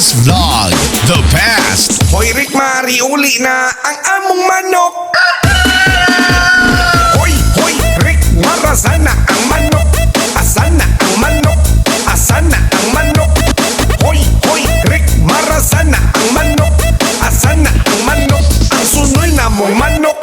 Alas Vlog, the best. Hoy Rick Mari, uli na ang among manok. Hoy, hoy, Rick, marasana ang manok. Asana ang manok, asana ang manok. Hoy, hoy, Rick, marasana ang manok. Asana ang manok, ang sunoy na mong manok.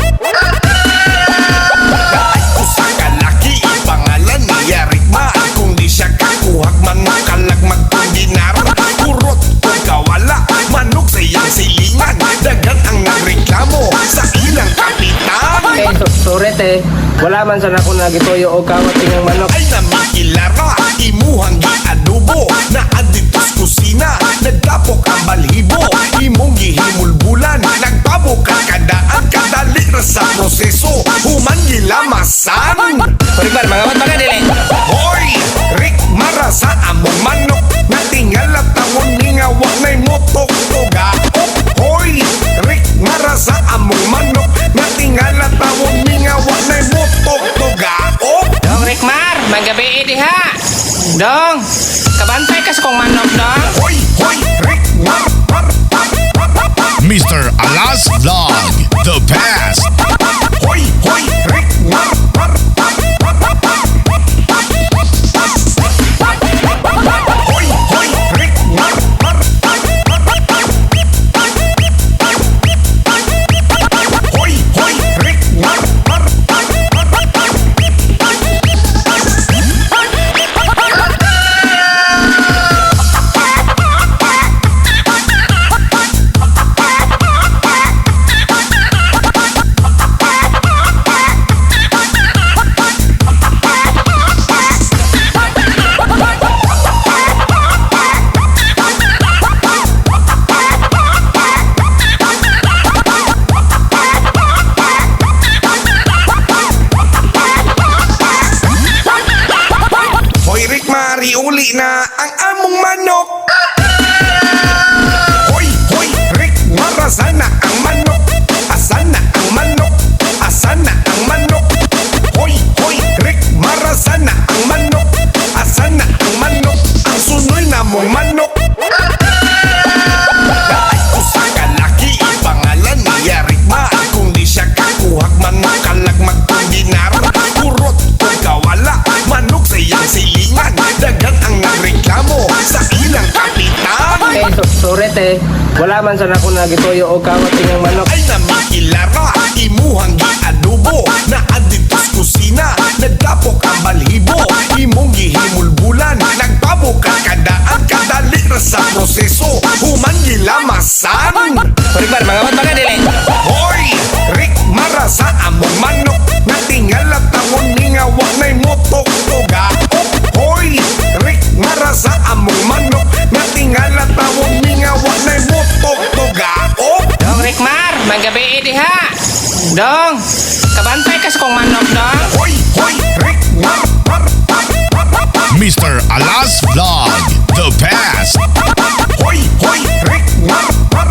Dahil ko sa kalaki, pangalan niya Rick Ma. Kung di siya kakuhag, manok kalag magpundinar. Kurot kung kawala, manok sa iyang silingan. Dagan ang nagreklamo sa ilang kapitan. Sorry te, wala man sana ako nagituyo o kawat inyong manok. Ay namikilara, imuhang giadobo. Na aditos kusina, nagtapok ang balhibo. Imong gihimulbulan, nagpabok ang kadaan. Kadali ra sa proseso, human gilamasan. Pagbar, mga baga dili. Hoy, Rick, marasa among manok. Natingal at tawon ningawa na'y motok toga. Hoy, Rick, marasa among manok. Natingal at tawon ningawa na'y motok toga. Dong Rickmar, magabi diha. Dong, kabantay ka sa kong manok dong. Hoy, hoy, Rick, mar. Mr. Alas Vlog, the best. Hoy, hoy, Rick, mar. Hoy, hoy, Rick, mar. Hoy, hoy, Rick, mar. Hoy Rick Mari, uli na ang among manok. Hoy, hoy, Rick, marasana ang manok. Asana ang manok, asana ang manok. Hoy, hoy, Rick, marasana ang manok. Asana ang manok, ang sunoy na mong manok. Dahil ko sa kalaki, pangalan niya Rick Ma. Kung di siya kakuhag, manok kalag magpundinar. Kurot kung kawala, manok sa iyang silingan. Dagan ang nagreklamo sa ilang kapitan. Sorry te, wala man sana ako nagituyo o kawat inyong manok. Ay namikilara, imuhang giadobo. Na aditos kusina, nagtapok ang balhibo. Imong gihimulbulan, nagpabok ang kadaan. Kadali ra sa proseso, human gilamasan. Pagbar, mga baga dili. Hoy, Rick, marasa among manok. Natingal at tawon ningawa na'y motok toga. Hoy, Rick, marasa among manok. Natingal at tawon ningawa na'y motok toga. Dong Rickmar, magabi diha. Dong, kabantay ka sa kong manok dong. Hoy, hoy, Rick, mar. Mr. Alas Vlog, the best. Hoy, hoy, Rick, mar.